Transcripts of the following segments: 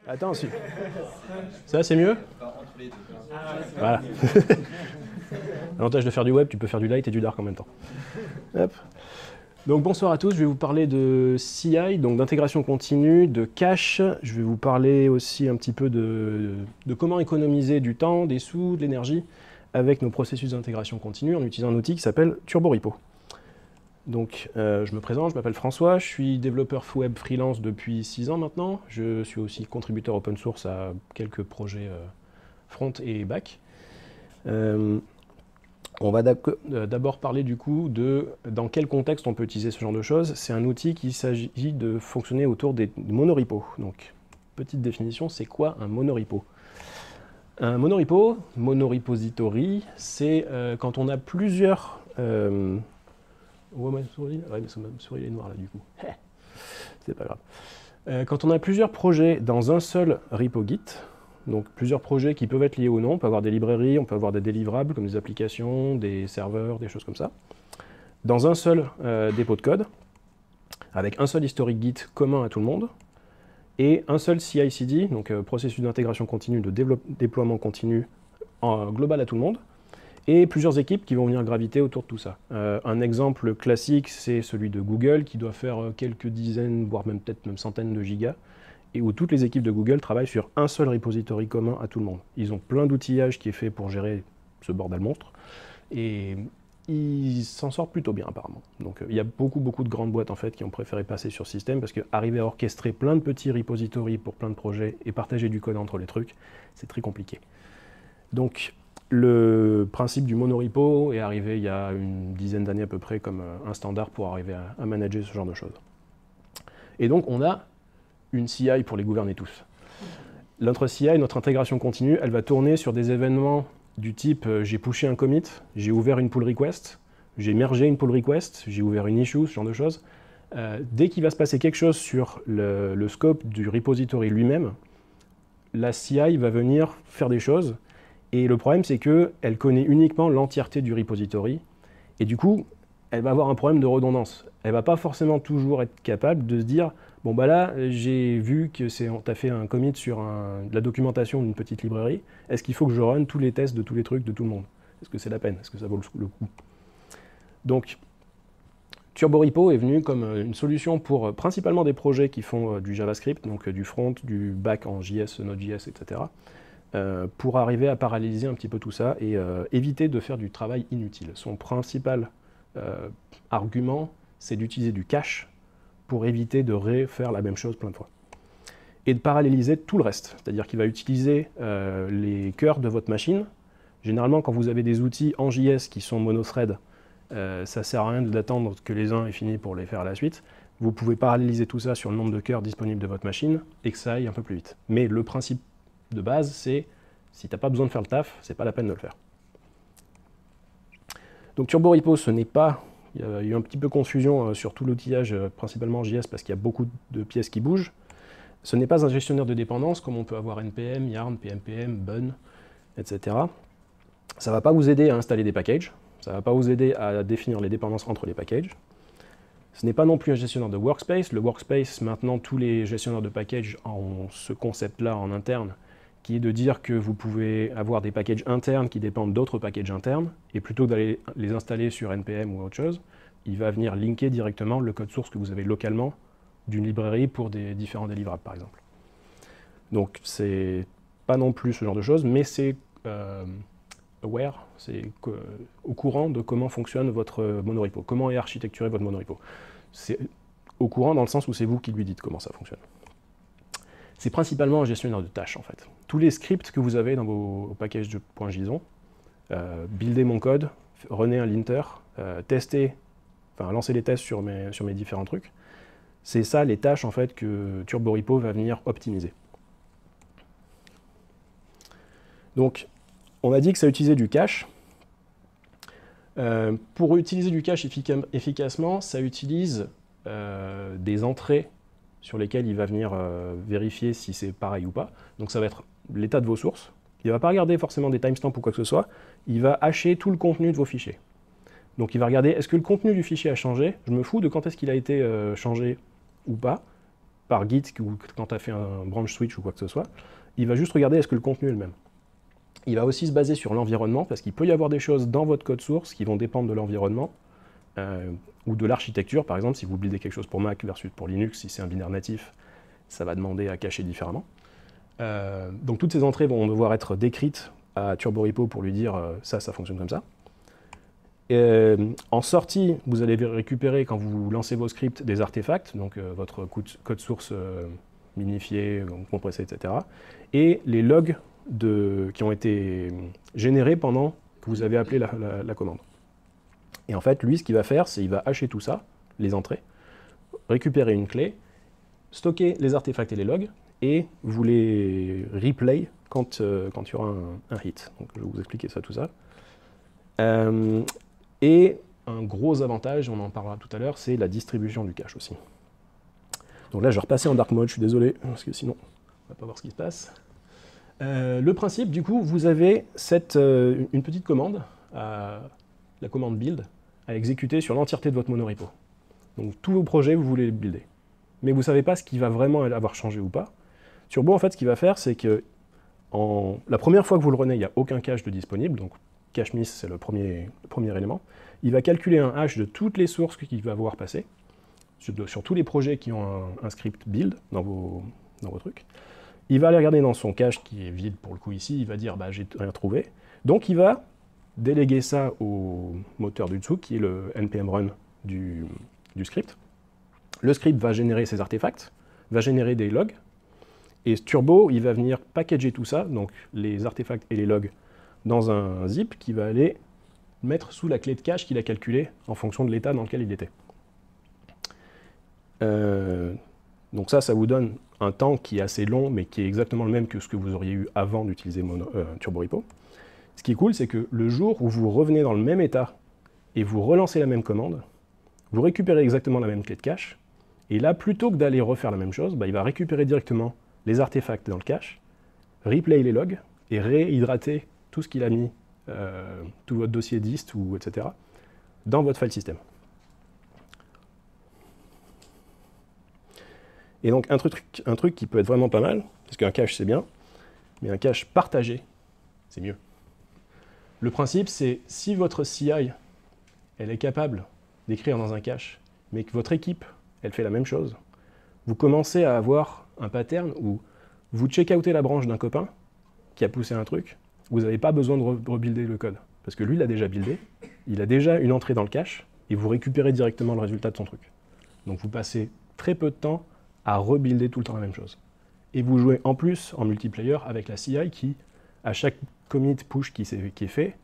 Attends, ça c'est mieux? Voilà. L'avantage de faire du web, tu peux faire du light et du dark en même temps. Hop. Donc bonsoir à tous, je vais vous parler de CI, donc d'intégration continue, de cache. Je vais vous parler aussi un petit peu de comment économiser du temps, des sous, de l'énergie avec nos processus d'intégration continue en utilisant un outil qui s'appelle TurboRepo. Donc je me présente, je m'appelle François, je suis développeur web freelance depuis 6 ans maintenant. Je suis aussi contributeur open source à quelques projets front et back. On va d'abord parler du coup de dans quel contexte on peut utiliser ce genre de choses. C'est un outil qui s'agit de fonctionner autour des monorepos. Donc, petite définition, c'est quoi un monorepo? Un monorepo, monorepository, c'est quand on a plusieurs... Ouais, ma souris, ouais, ma souris est noire là du coup. C'est pas grave. Quand on a plusieurs projets dans un seul repo Git, donc plusieurs projets qui peuvent être liés ou non, on peut avoir des librairies, on peut avoir des délivrables comme des applications, des serveurs, des choses comme ça, dans un seul dépôt de code, avec un seul historique Git commun à tout le monde, et un seul CI/CD, donc processus d'intégration continue, de déploiement continu global à tout le monde, et plusieurs équipes qui vont venir graviter autour de tout ça. Un exemple classique, c'est celui de Google, qui doit faire quelques dizaines, voire peut-être même centaines de gigas, et où toutes les équipes de Google travaillent sur un seul repository commun à tout le monde. Ils ont plein d'outillages qui est fait pour gérer ce bordel monstre, et ils s'en sortent plutôt bien apparemment. Donc il y a beaucoup de grandes boîtes en fait qui ont préféré passer sur ce système, parce qu'arriver à orchestrer plein de petits repositories pour plein de projets et partager du code entre les trucs, c'est très compliqué. Donc le principe du monorepo est arrivé il y a une dizaine d'années à peu près comme un standard pour arriver à manager ce genre de choses. Et donc on a une CI pour les gouverner tous. Notre CI, notre intégration continue, elle va tourner sur des événements du type j'ai pushé un commit, j'ai ouvert une pull request, j'ai mergé une pull request, j'ai ouvert une issue, ce genre de choses. Dès qu'il va se passer quelque chose sur le scope du repository lui-même, la CI va venir faire des choses. Et le problème, c'est qu'elle connaît uniquement l'entièreté du repository. Et du coup, elle va avoir un problème de redondance. Elle ne va pas forcément toujours être capable de se dire « Bon, bah là, j'ai vu que tu as fait un commit sur de la documentation d'une petite librairie. Est-ce qu'il faut que je run tous les tests de tous les trucs de tout le monde? Est-ce que c'est la peine? Est-ce que ça vaut le coup ?» Donc, TurboRepo est venu comme une solution pour principalement des projets qui font du JavaScript, donc du front, du back en JS, Node.js, etc., pour arriver à paralléliser un petit peu tout ça et éviter de faire du travail inutile. Son principal argument, c'est d'utiliser du cache pour éviter de refaire la même chose plein de fois. Et de paralléliser tout le reste, c'est-à-dire qu'il va utiliser les cœurs de votre machine. Généralement, quand vous avez des outils en JS qui sont monothread, ça ne sert à rien d'attendre que les uns aient fini pour les faire à la suite. Vous pouvez paralléliser tout ça sur le nombre de cœurs disponibles de votre machine et que ça aille un peu plus vite. Mais le principe de base, c'est si tu n'as pas besoin de faire le taf, c'est pas la peine de le faire. Donc TurboRepo, ce n'est pas... Il y a eu un petit peu de confusion sur tout l'outillage, principalement JS, parce qu'il y a beaucoup de pièces qui bougent. Ce n'est pas un gestionnaire de dépendance, comme on peut avoir NPM, Yarn, PMPM, Bun, etc. Ça ne va pas vous aider à installer des packages, ça ne va pas vous aider à définir les dépendances entre les packages. Ce n'est pas non plus un gestionnaire de workspace. Le workspace, maintenant, tous les gestionnaires de packages ont ce concept-là en interne, qui est de dire que vous pouvez avoir des packages internes qui dépendent d'autres packages internes, et plutôt que d'aller les installer sur NPM ou autre chose, il va venir linker directement le code source que vous avez localement d'une librairie pour des différents délivrables, par exemple. Donc, c'est pas non plus ce genre de choses, mais c'est aware, c'est au courant de comment fonctionne votre monorepo, comment est architecturé votre monorepo. C'est au courant dans le sens où c'est vous qui lui dites comment ça fonctionne. C'est principalement un gestionnaire de tâches, en fait. Tous les scripts que vous avez dans vos packages de .json, builder mon code, runner un linter, tester, enfin lancer les tests sur mes différents trucs, c'est ça les tâches en fait que TurboRepo va venir optimiser. Donc, on a dit que ça utilisait du cache. Pour utiliser du cache efficacement, ça utilise des entrées sur lesquelles il va venir vérifier si c'est pareil ou pas. Donc ça va être l'état de vos sources. Il ne va pas regarder forcément des timestamps ou quoi que ce soit. Il va hacher tout le contenu de vos fichiers. Donc il va regarder, est-ce que le contenu du fichier a changé? Je me fous de quand est-ce qu'il a été changé ou pas, par Git ou quand tu as fait un branch switch ou quoi que ce soit. Il va juste regarder est-ce que le contenu est le même. Il va aussi se baser sur l'environnement, parce qu'il peut y avoir des choses dans votre code source qui vont dépendre de l'environnement, ou de l'architecture. Par exemple, si vous buildez quelque chose pour Mac versus pour Linux, si c'est un binaire natif, ça va demander à cacher différemment. Donc toutes ces entrées vont devoir être décrites à TurboRepo pour lui dire ça fonctionne comme ça. En sortie, vous allez récupérer, quand vous lancez vos scripts, des artefacts, donc votre code source minifié, compressé, etc. Et les logs qui ont été générés pendant que vous avez appelé la commande. Et en fait, lui, ce qu'il va faire, c'est qu'il va hacher tout ça, les entrées, récupérer une clé, stocker les artefacts et les logs, et vous les replay quand il y aura un hit. Donc je vais vous expliquer ça, tout ça. Et un gros avantage, on en parlera tout à l'heure, c'est la distribution du cache aussi. Donc là, je vais repasser en dark mode, je suis désolé, parce que sinon, on ne va pas voir ce qui se passe. Le principe, du coup, vous avez une petite commande, la commande build, à exécuter sur l'entièreté de votre monorepo. Donc tous vos projets, vous voulez les builder. Mais vous ne savez pas ce qui va vraiment avoir changé ou pas. Turbo, en fait, ce qu'il va faire, c'est que la première fois que vous le runez, il n'y a aucun cache de disponible, donc cache miss, c'est le premier élément. Il va calculer un hash de toutes les sources qu'il va voir passer, sur tous les projets qui ont un script build dans vos trucs. Il va aller regarder dans son cache qui est vide pour le coup ici, il va dire bah, j'ai rien trouvé. Donc il va déléguer ça au moteur du dessous, qui est le npm run du script. Le script va générer ses artefacts, va générer des logs, et Turbo, il va venir packager tout ça, donc les artefacts et les logs, dans un zip qui va aller mettre sous la clé de cache qu'il a calculée en fonction de l'état dans lequel il était. Donc ça vous donne un temps qui est assez long, mais qui est exactement le même que ce que vous auriez eu avant d'utiliser TurboRepo. Ce qui est cool, c'est que le jour où vous revenez dans le même état et vous relancez la même commande, vous récupérez exactement la même clé de cache, et là, plutôt que d'aller refaire la même chose, bah, il va récupérer directement les artefacts dans le cache, replay les logs, et réhydrater tout ce qu'il a mis, tout votre dossier dist, ou etc., dans votre file system. Et donc un truc qui peut être vraiment pas mal, parce qu'un cache c'est bien, mais un cache partagé, c'est mieux. Le principe, c'est si votre CI, elle est capable d'écrire dans un cache, mais que votre équipe, elle fait la même chose, vous commencez à avoir un pattern où vous check-outez la branche d'un copain qui a poussé un truc, vous n'avez pas besoin de rebuilder le code, parce que lui, il a déjà buildé, il a déjà une entrée dans le cache, et vous récupérez directement le résultat de son truc. Donc vous passez très peu de temps à rebuilder tout le temps la même chose. Et vous jouez en plus en multiplayer avec la CI qui, à chaque commit push qui est fait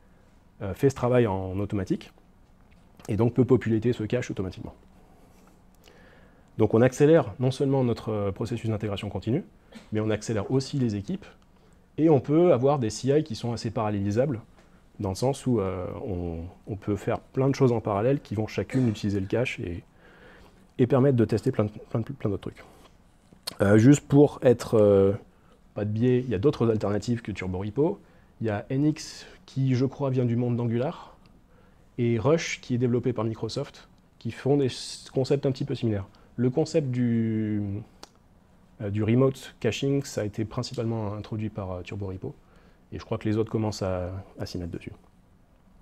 ce travail en automatique, et donc peut populer ce cache automatiquement. Donc on accélère non seulement notre processus d'intégration continue, mais on accélère aussi les équipes, et on peut avoir des CI qui sont assez parallélisables, dans le sens où on peut faire plein de choses en parallèle qui vont chacune utiliser le cache et permettre de tester plein d'autres trucs. Juste pour être pas de biais, il y a d'autres alternatives que TurboRepo. Il y a NX qui, je crois, vient du monde d'Angular, et Rush qui est développé par Microsoft, qui font des concepts un petit peu similaires. Le concept du remote caching, ça a été principalement introduit par TurboRepo, et je crois que les autres commencent à s'y mettre dessus.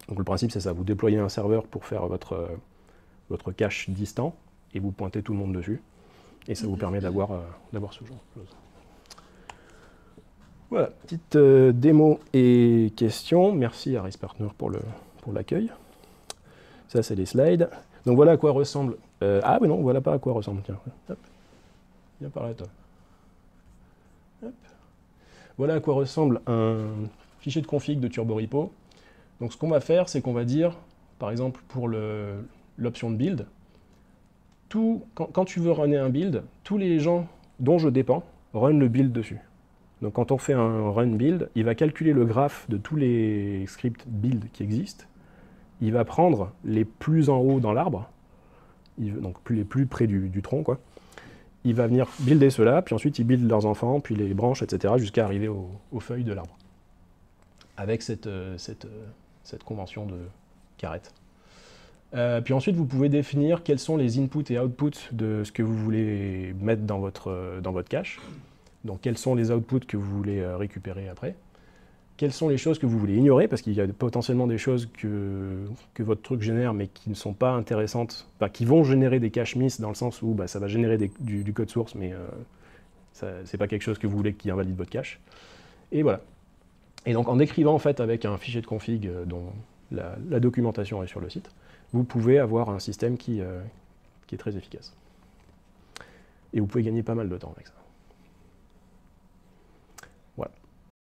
Donc le principe c'est ça, vous déployez un serveur pour faire votre cache distant, et vous pointez tout le monde dessus, et ça vous permet d'avoir ce genre de choses. Voilà, petite démo et questions. Merci à RisePartner pour l'accueil. Ça, c'est les slides. Donc voilà à quoi ressemble... ah oui, non, voilà pas à quoi ressemble. Tiens, hop. Viens par là, toi. Hop. Voilà à quoi ressemble un fichier de config de TurboRepo. Donc ce qu'on va faire, c'est qu'on va dire, par exemple, pour l'option de build, quand tu veux runner un build, tous les gens dont je dépends run le build dessus. Donc quand on fait un run build, il va calculer le graphe de tous les scripts build qui existent. Il va prendre les plus en haut dans l'arbre, donc les plus près du tronc, quoi. Il va venir builder ceux-là, puis ensuite il build leurs enfants, puis les branches, etc., jusqu'à arriver aux feuilles de l'arbre. Avec cette convention de Caret. Puis ensuite, vous pouvez définir quels sont les inputs et outputs de ce que vous voulez mettre dans votre cache. Donc, quels sont les outputs que vous voulez récupérer après. Quelles sont les choses que vous voulez ignorer, parce qu'il y a potentiellement des choses que votre truc génère, mais qui ne sont pas intéressantes, enfin, qui vont générer des cache miss, dans le sens où ça va générer du code source, mais c'est pas quelque chose que vous voulez qui invalide votre cache. Et voilà. Et donc, en écrivant en fait avec un fichier de config dont la documentation est sur le site, vous pouvez avoir un système qui est très efficace. Et vous pouvez gagner pas mal de temps avec ça.